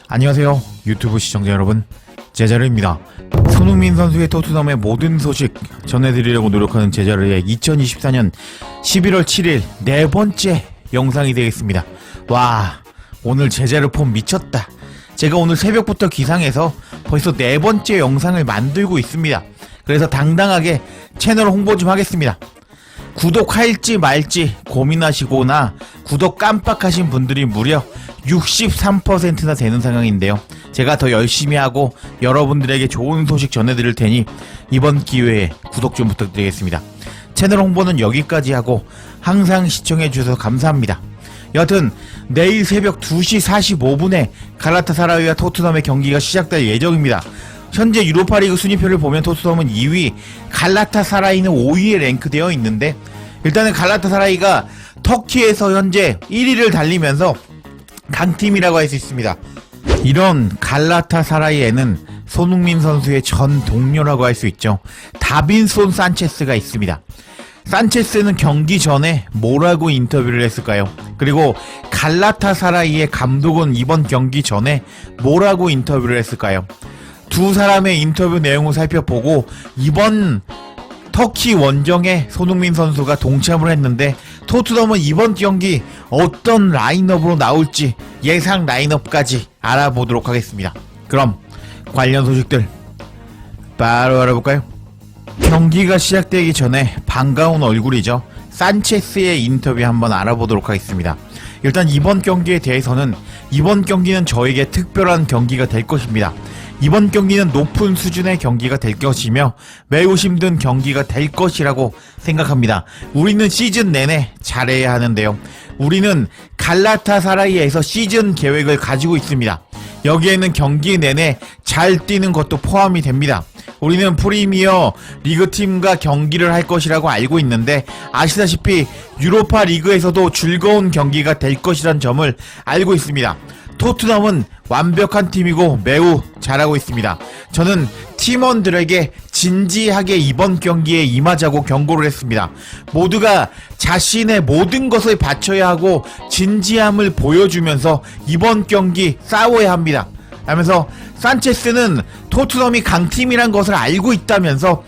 안녕하세요 유튜브 시청자 여러분, 제자르입니다. 손흥민 선수의 토트넘의 모든 소식 전해드리려고 노력하는 제자르의 2024년 11월 7일 네 번째 영상이 되겠습니다. 와, 오늘 제자르 폼 미쳤다. 제가 오늘 새벽부터 기상해서 벌써 네 번째 영상을 만들고 있습니다. 그래서 당당하게 채널 홍보 좀 하겠습니다. 구독할지 말지 고민하시거나 구독 깜빡하신 분들이 무려 63%나 되는 상황인데요. 제가 더 열심히 하고 여러분들에게 좋은 소식 전해드릴 테니 이번 기회에 구독 좀 부탁드리겠습니다. 채널 홍보는 여기까지 하고 항상 시청해주셔서 감사합니다. 여하튼 내일 새벽 2시 45분에 갈라타사라이와 토트넘의 경기가 시작될 예정입니다. 현재 유로파리그 순위표를 보면 토트넘은 2위, 갈라타사라이는 5위에 랭크되어 있는데, 일단은 갈라타사라이가 터키에서 현재 1위를 달리면서 강팀이라고 할 수 있습니다. 이런 갈라타사라이에는 손흥민 선수의 전 동료라고 할 수 있죠. 다빈손 산체스가 있습니다. 산체스는 경기 전에 뭐라고 인터뷰를 했을까요? 그리고 갈라타사라이의 감독은 이번 경기 전에 뭐라고 인터뷰를 했을까요? 두 사람의 인터뷰 내용을 살펴보고 이번 터키 원정에 손흥민 선수가 동참을 했는데, 토트넘은 이번 경기 어떤 라인업으로 나올지 예상 라인업까지 알아보도록 하겠습니다. 그럼 관련 소식들 바로 알아볼까요? 경기가 시작되기 전에 반가운 얼굴이죠. 산체스의 인터뷰 한번 알아보도록 하겠습니다. 일단 이번 경기에 대해서는 이번 경기는 저에게 특별한 경기가 될 것입니다. 이번 경기는 높은 수준의 경기가 될 것이며 매우 힘든 경기가 될 것이라고 생각합니다. 우리는 시즌 내내 잘해야 하는데요. 우리는 갈라타사라이에서 시즌 계획을 가지고 있습니다. 여기에는 경기 내내 잘 뛰는 것도 포함이 됩니다. 우리는 프리미어 리그 팀과 경기를 할 것이라고 알고 있는데, 아시다시피 유로파 리그에서도 즐거운 경기가 될 것이란 점을 알고 있습니다. 토트넘은 완벽한 팀이고 매우 잘하고 있습니다. 저는 팀원들에게 진지하게 이번 경기에 임하자고 경고를 했습니다. 모두가 자신의 모든 것을 바쳐야 하고 진지함을 보여주면서 이번 경기 싸워야 합니다. 하면서 산체스는 토트넘이 강팀이란 것을 알고 있다면서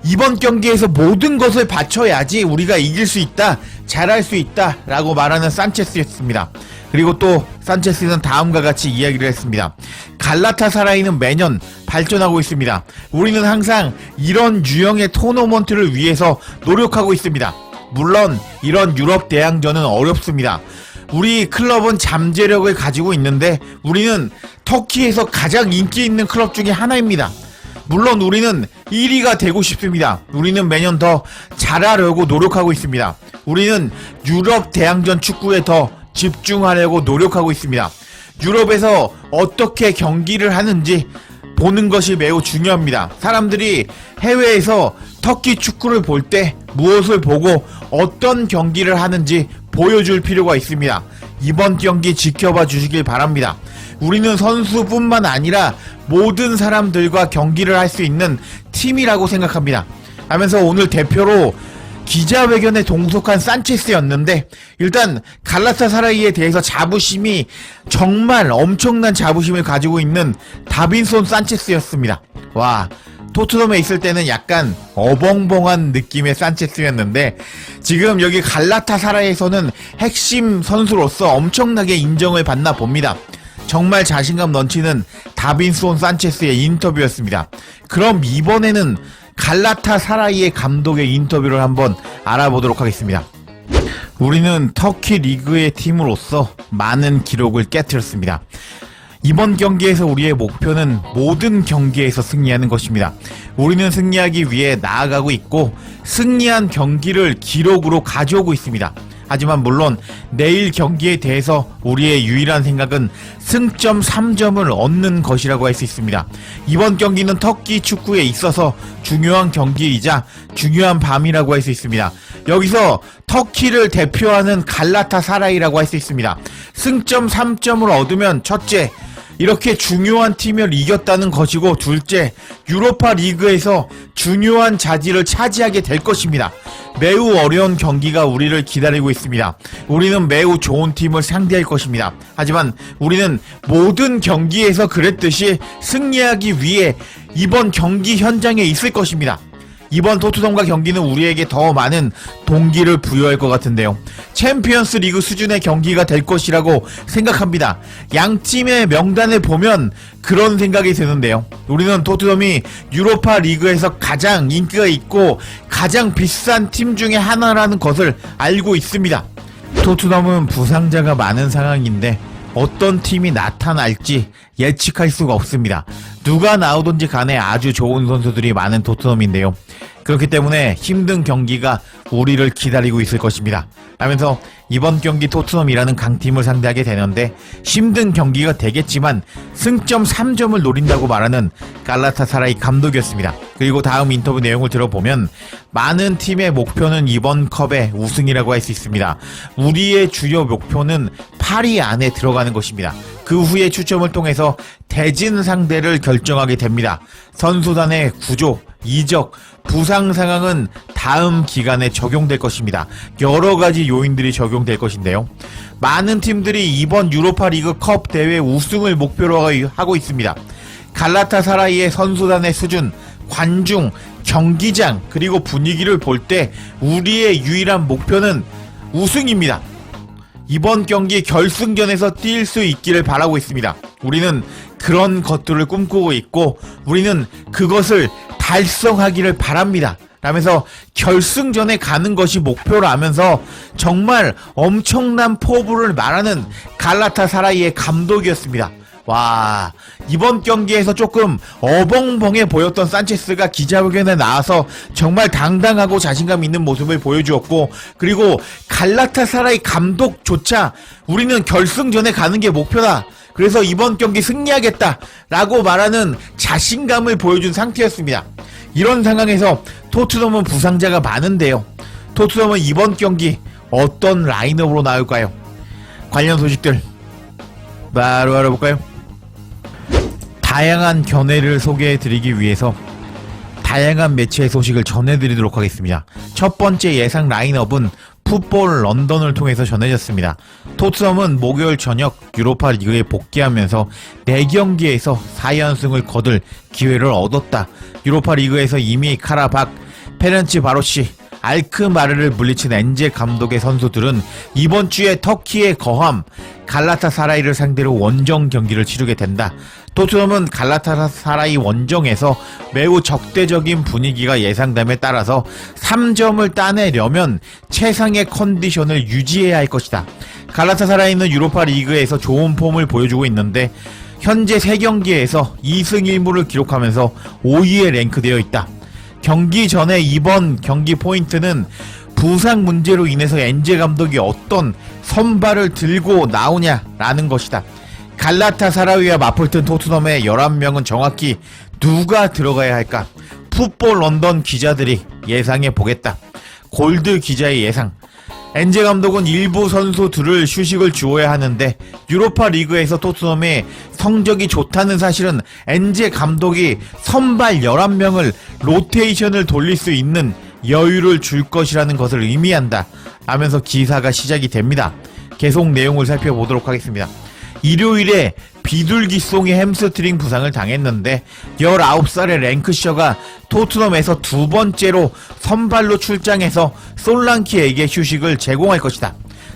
이번 경기에서 모든 것을 바쳐야지 우리가 이길 수 있다, 잘할 수 있다 라고 말하는 산체스였습니다. 그리고 또 산체스는 다음과 같이 이야기를 했습니다. 갈라타사라이는 매년 발전하고 있습니다. 우리는 항상 이런 유형의 토너먼트를 위해서 노력하고 있습니다. 물론 이런 유럽 대항전은 어렵습니다. 우리 클럽은 잠재력을 가지고 있는데 우리는 터키에서 가장 인기 있는 클럽 중에 하나입니다. 물론 우리는 1위가 되고 싶습니다. 우리는 매년 더 잘하려고 노력하고 있습니다. 우리는 유럽 대항전 축구에 더 집중하려고 노력하고 있습니다. 유럽에서 어떻게 경기를 하는지 보는 것이 매우 중요합니다. 사람들이 해외에서 터키 축구를 볼 때 무엇을 보고 어떤 경기를 하는지 보여줄 필요가 있습니다. 이번 경기 지켜봐 주시길 바랍니다. 우리는 선수뿐만 아니라 모든 사람들과 경기를 할 수 있는 팀이라고 생각합니다. 하면서 오늘 대표로 기자회견에 동석한 산체스였는데, 일단 갈라타사라이에 대해서 자부심이 정말 엄청난 자부심을 가지고 있는 다빈손 산체스였습니다. 와, 토트넘에 있을 때는 약간 어벙벙한 느낌의 산체스였는데 지금 여기 갈라타사라이에서는 핵심 선수로서 엄청나게 인정을 받나 봅니다. 정말 자신감 넘치는 다빈손 산체스의 인터뷰였습니다. 그럼 이번에는 갈라타사라이의 감독의 인터뷰를 한번 알아보도록 하겠습니다. 우리는 터키 리그의 팀으로서 많은 기록을 깨뜨렸습니다. 이번 경기에서 우리의 목표는 모든 경기에서 승리하는 것입니다. 우리는 승리하기 위해 나아가고 있고 승리한 경기를 기록으로 가져오고 있습니다. 하지만 물론 내일 경기에 대해서 우리의 유일한 생각은 승점 3점을 얻는 것이라고 할 수 있습니다. 이번 경기는 터키 축구에 있어서 중요한 경기이자 중요한 밤이라고 할 수 있습니다. 여기서 터키를 대표하는 갈라타사라이라고 할 수 있습니다. 승점 3점을 얻으면 첫째, 이렇게 중요한 팀을 이겼다는 것이고, 둘째, 유로파 리그에서 중요한 자리를 차지하게 될 것입니다. 매우 어려운 경기가 우리를 기다리고 있습니다. 우리는 매우 좋은 팀을 상대할 것입니다. 하지만 우리는 모든 경기에서 그랬듯이 승리하기 위해 이번 경기 현장에 있을 것입니다. 이번 토트넘과 경기는 우리에게 더 많은 동기를 부여할 것 같은데요. 챔피언스 리그 수준의 경기가 될 것이라고 생각합니다. 양 팀의 명단을 보면 그런 생각이 드는데요. 우리는 토트넘이 유로파 리그에서 가장 인기가 있고 가장 비싼 팀 중에 하나라는 것을 알고 있습니다. 토트넘은 부상자가 많은 상황인데 어떤 팀이 나타날지 예측할 수가 없습니다. 누가 나오든지 간에 아주 좋은 선수들이 많은 토트넘인데요. 그렇기 때문에 힘든 경기가 우리를 기다리고 있을 것입니다. 라면서 이번 경기 토트넘이라는 강팀을 상대하게 되는데 힘든 경기가 되겠지만 승점 3점을 노린다고 말하는 갈라타사라이 감독이었습니다. 그리고 다음 인터뷰 내용을 들어보면 많은 팀의 목표는 이번 컵의 우승이라고 할 수 있습니다. 우리의 주요 목표는 8위 안에 들어가는 것입니다. 그 후에 추첨을 통해서 대진 상대를 결정하게 됩니다. 선수단의 구조, 이적, 부상 상황은 다음 기간에 적용될 것입니다. 여러 가지 요인들이 적용될 것인데요. 많은 팀들이 이번 유로파 리그 컵 대회 우승을 목표로 하고 있습니다. 갈라타사라이의 선수단의 수준, 관중, 경기장, 그리고 분위기를 볼 때 우리의 유일한 목표는 우승입니다. 이번 경기 결승전에서 뛸 수 있기를 바라고 있습니다. 우리는 그런 것들을 꿈꾸고 있고 우리는 그것을 달성하기를 바랍니다. 라면서 결승전에 가는 것이 목표라면서 정말 엄청난 포부를 말하는 갈라타사라이의 감독이었습니다. 와, 이번 경기에서 조금 어벙벙해 보였던 산체스가 기자회견에 나와서 정말 당당하고 자신감 있는 모습을 보여주었고, 그리고 갈라타사라이 감독조차 우리는 결승전에 가는 게 목표다, 그래서 이번 경기 승리하겠다 라고 말하는 자신감을 보여준 상태였습니다. 이런 상황에서 토트넘은 부상자가 많은데요. 토트넘은 이번 경기 어떤 라인업으로 나올까요? 관련 소식들 바로 알아볼까요? 다양한 견해를 소개해드리기 위해서 다양한 매체의 소식을 전해드리도록 하겠습니다. 첫 번째 예상 라인업은 풋볼 런던을 통해서 전해졌습니다. 토트넘은 목요일 저녁 유로파 리그에 복귀하면서 4경기에서 4연승을 거둘 기회를 얻었다. 유로파 리그에서 이미 카라박, 페렌치 바로시, 알크마르를 물리친 엔제 감독의 선수들은 이번 주에 터키의 거함 갈라타사라이를 상대로 원정 경기를 치르게 된다. 토트넘은 갈라타사라이 원정에서 매우 적대적인 분위기가 예상됨에 따라서 3점을 따내려면 최상의 컨디션을 유지해야 할 것이다. 갈라타사라이는 유로파 리그에서 좋은 폼을 보여주고 있는데 현재 3경기에서 2승 1무를 기록하면서 5위에 랭크되어 있다. 경기 전에 이번 경기 포인트는 부상 문제로 인해서 엔제 감독이 어떤 선발을 들고 나오냐라는 것이다. 갈라타사라이와 맞붙은 토트넘의 11명은 정확히 누가 들어가야 할까? 풋볼 런던 기자들이 예상해 보겠다. 골드 기자의 예상. 엔제 감독은 일부 선수들을 휴식을 주어야 하는데 유로파 리그에서 토트넘의 성적이 좋다는 사실은 엔제 감독이 선발 11명을 로테이션을 돌릴 수 있는 여유를 줄 것이라는 것을 의미한다 라면서 기사가 시작이 됩니다. 계속 내용을 살펴보도록 하겠습니다. 일요일에 비둘기송이 햄스트링 부상을 당했는데 19살의 랭크셔가 토트넘에서 두 번째로 선발로 출장해서 솔랑키에게 휴식을 제공할 것이다.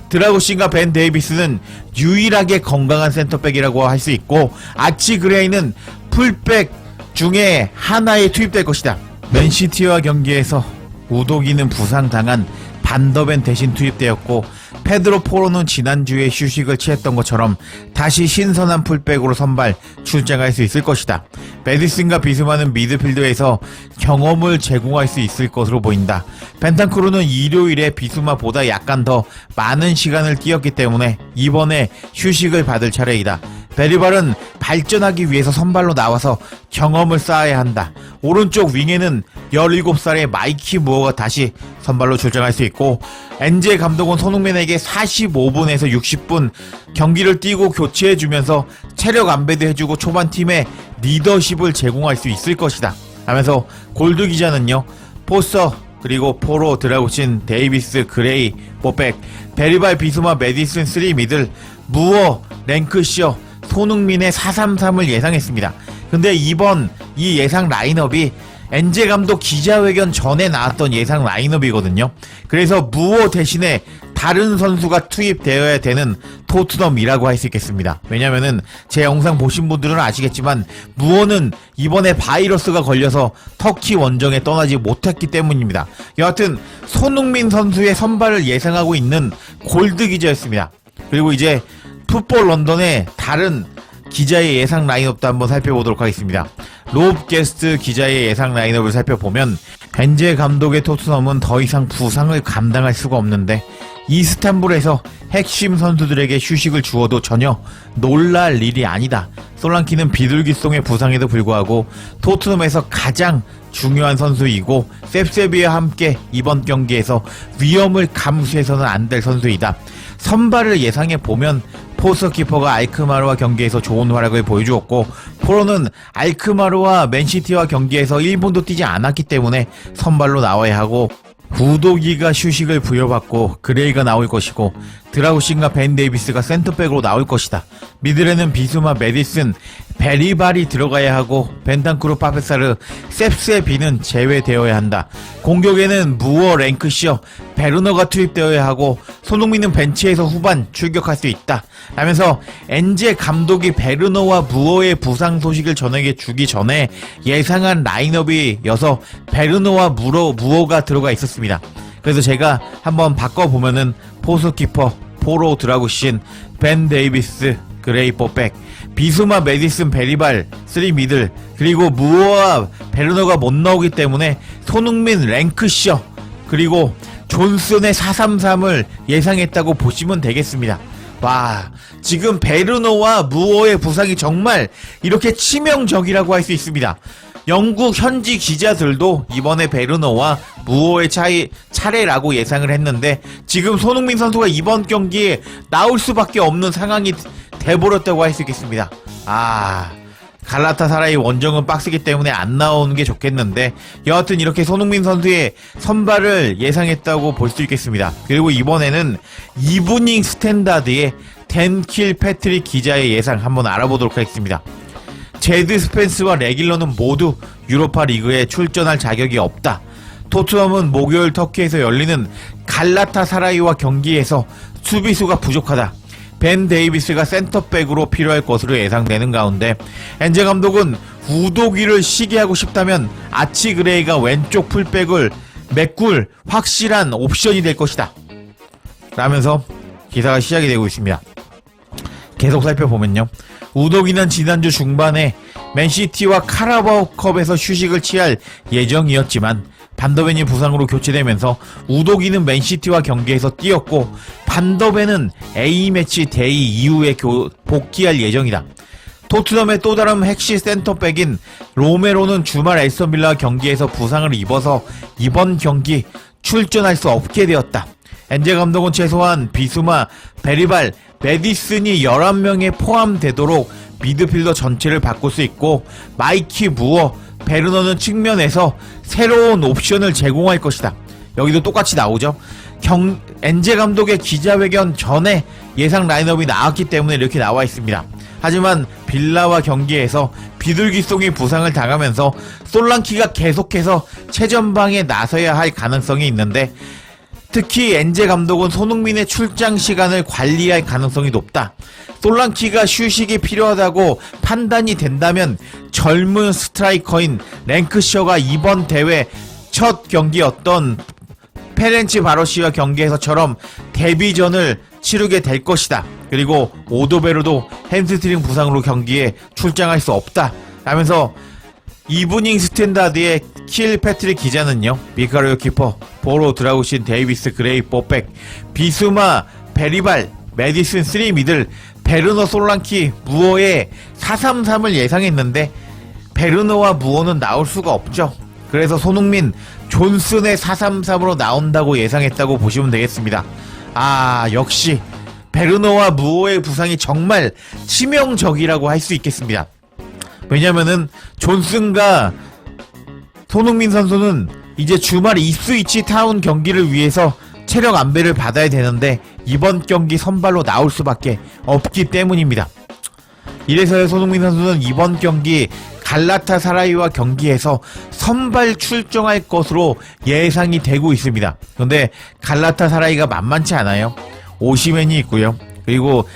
드라고신과 벤 데이비스는 유일하게 건강한 센터백이라고 할 수 있고 아치 그레이는 풀백 중에 하나에 투입될 것이다. 맨시티와 경기에서 우도기는 부상당한 반더벤 대신 투입되었고 페드로 포로는 지난주에 휴식을 취했던 것처럼 다시 신선한 풀백으로 선발 출장할 수 있을 것이다. 메디슨과 비스마는 미드필드에서 경험을 제공할 수 있을 것으로 보인다. 벤탄쿠르는 일요일에 비스마보다 약간 더 많은 시간을 뛰었기 때문에 이번에 휴식을 받을 차례이다. 베리발은 발전하기 위해서 선발로 나와서 경험을 쌓아야 한다. 오른쪽 윙에는 17살의 마이키 무어가 다시 선발로 출장할 수 있고, 엔제 감독은 손흥민에게 45분에서 60분 경기를 뛰고 교체해주면서 체력 안배도 해주고 초반 팀에 리더십을 제공할 수 있을 것이다 하면서 골드 기자는요, 포스터 그리고 포로 드라구신 데이비스 그레이 뽀백 베리발 비수마 메디슨 3 미들 무어 랭크셔 손흥민의 433을 예상했습니다. 근데 이번 이 예상 라인업이 엔제 감독 기자회견 전에 나왔던 예상 라인업이거든요. 그래서 무어 대신에 다른 선수가 투입되어야 되는 토트넘이라고 할 수 있겠습니다. 왜냐면은 제 영상 보신 분들은 아시겠지만 무어는 이번에 바이러스가 걸려서 터키 원정에 떠나지 못했기 때문입니다. 여하튼 손흥민 선수의 선발을 예상하고 있는 골드 기자였습니다. 그리고 이제 풋볼 런던의 다른 기자의 예상 라인업도 한번 살펴보도록 하겠습니다. 로브 게스트 기자의 예상 라인업을 살펴보면 엔제 감독의 토트넘은 더 이상 부상을 감당할 수가 없는데 이스탄불에서 핵심 선수들에게 휴식을 주어도 전혀 놀랄 일이 아니다. 솔랑키는 비둘기송의 부상에도 불구하고 토트넘에서 가장 중요한 선수이고 셉세비와 함께 이번 경기에서 위험을 감수해서는 안 될 선수이다. 선발을 예상해보면 포스터키퍼가 알크마르와 경기에서 좋은 활약을 보여주었고, 포로는 알크마르와 맨시티와 경기에서 1분도 뛰지 않았기 때문에 선발로 나와야 하고, 구도기가 휴식을 부여받고 그레이가 나올 것이고, 드라우신과 벤 데이비스가 센터백으로 나올 것이다. 미들에는 비수마 메디슨, 베리발이 들어가야 하고 벤탄쿠르 파페사르, 셉스의 제외되어야 한다. 공격에는 무어 랭크셔, 베르너가 투입되어야 하고 손흥민은 벤치에서 후반 출격할 수 있다 라면서 엔제 감독이 베르너와 무어의 부상 소식을 전에게 주기 전에 예상한 라인업이어서 베르너와 무어가 들어가 있었습니다. 그래서 제가 한번 바꿔보면은 포스키퍼, 포로 드라구신, 벤 데이비스, 그레이 뽀백, 비수마 메디슨 베리발 3 미들, 그리고 무어와 베르너가 못 나오기 때문에 손흥민 랭크셔 그리고 존슨의 433을 예상했다고 보시면 되겠습니다. 와, 지금 베르너와 무어의 부상이 정말 이렇게 치명적이라고 할 수 있습니다. 영국 현지 기자들도 이번에 베르너와 무어의 차례라고 예상을 했는데 지금 손흥민 선수가 이번 경기에 나올 수밖에 없는 상황이 돼버렸다고 할 수 있겠습니다. 갈라타사라이 원정은 빡세기 때문에 안 나오는 게 좋겠는데 여하튼 이렇게 손흥민 선수의 선발을 예상했다고 볼 수 있겠습니다. 그리고 이번에는 이브닝 스탠다드의 댄킬 패트릭 기자의 예상 한번 알아보도록 하겠습니다. 제드 스펜스와 레길러는 모두 유로파 리그에 출전할 자격이 없다. 토트넘은 목요일 터키에서 열리는 갈라타사라이와 경기에서 수비수가 부족하다. 벤 데이비스가 센터백으로 필요할 것으로 예상되는 가운데 엔제 감독은 우도기를 쉬게 하고 싶다면 아치 그레이가 왼쪽 풀백을 메꿀 확실한 옵션이 될 것이다 라면서 기사가 시작이 되고 있습니다. 계속 살펴보면요, 우도기는 지난주 중반에 맨시티와 카라바오컵에서 휴식을 취할 예정이었지만 반더벤이 부상으로 교체되면서 우도기는 맨시티와 경기에서 뛰었고 반더벤은 A매치 데이 이후에 복귀할 예정이다. 토트넘의 또 다른 핵심 센터백인 로메로는 주말 에스턴빌라 경기에서 부상을 입어서 이번 경기 출전할 수 없게 되었다. 엔제 감독은 최소한 비수마, 베리발, 메디슨이 11명에 포함되도록 미드필더 전체를 바꿀 수 있고 마이키 무어, 베르너는 측면에서 새로운 옵션을 제공할 것이다. 여기도 똑같이 나오죠. 엔제 감독의 기자회견 전에 예상 라인업이 나왔기 때문에 이렇게 나와 있습니다. 하지만 빌라와 경기에서 비둘기송이 부상을 당하면서 솔랑키가 계속해서 최전방에 나서야 할 가능성이 있는데 특히 엔제 감독은 손흥민의 출장 시간을 관리할 가능성이 높다. 솔랑키가 휴식이 필요하다고 판단이 된다면 젊은 스트라이커인 랭크셔가 이번 대회 첫 경기였던 페렌치 바로시와 경기에서처럼 데뷔전을 치르게 될 것이다. 그리고 오도베르도 햄스트링 부상으로 경기에 출장할 수 없다 라면서 이브닝 스탠다드의 킬 패트릭 기자는요, 미카르요 키퍼, 보로 드라우신 데이비스 그레이 뽀백, 비수마 베리발, 메디슨 3 미들, 베르너 솔랑키 무어의 433을 예상했는데 베르너와 무어는 나올 수가 없죠. 그래서 손흥민 존슨의 4-3-3으로 나온다고 예상했다고 보시면 되겠습니다. 역시 베르너와 무어의 부상이 정말 치명적이라고 할 수 있겠습니다. 왜냐면은 존슨과 손흥민 선수는 이제 주말 이스위치 타운 경기를 위해서 체력 안배를 받아야 되는데 이번 경기 선발로 나올 수밖에 없기 때문입니다. 이래서 손흥민 선수는 이번 경기 갈라타사라이와 경기에서 선발 출정할 것으로 예상이 되고 있습니다. 그런데 갈라타사라이가 만만치 않아요. 오시멘이 있고요. 그리고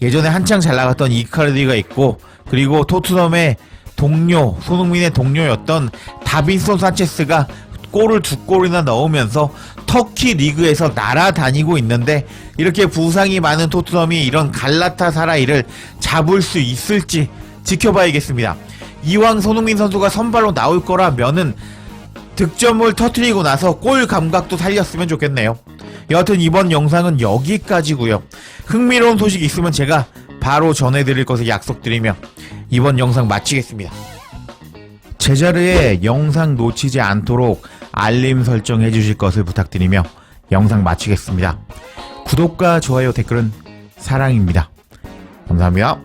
예전에 한창 잘 나갔던 이카르디가 있고, 그리고 토트넘의 동료, 손흥민의 동료였던 다빈손 산체스가 골을 2골이나 넣으면서 터키 리그에서 날아다니고 있는데, 이렇게 부상이 많은 토트넘이 이런 갈라타사라이를 잡을 수 있을지 지켜봐야겠습니다. 이왕 손흥민 선수가 선발로 나올 거라면은 득점을 터뜨리고 나서 골 감각도 살렸으면 좋겠네요. 여하튼 이번 영상은 여기까지고요. 흥미로운 소식 있으면 제가 바로 전해드릴 것을 약속드리며 이번 영상 마치겠습니다. 제자르의 영상 놓치지 않도록 알림 설정해 주실 것을 부탁드리며 영상 마치겠습니다. 구독과 좋아요, 댓글은 사랑입니다. 감사합니다.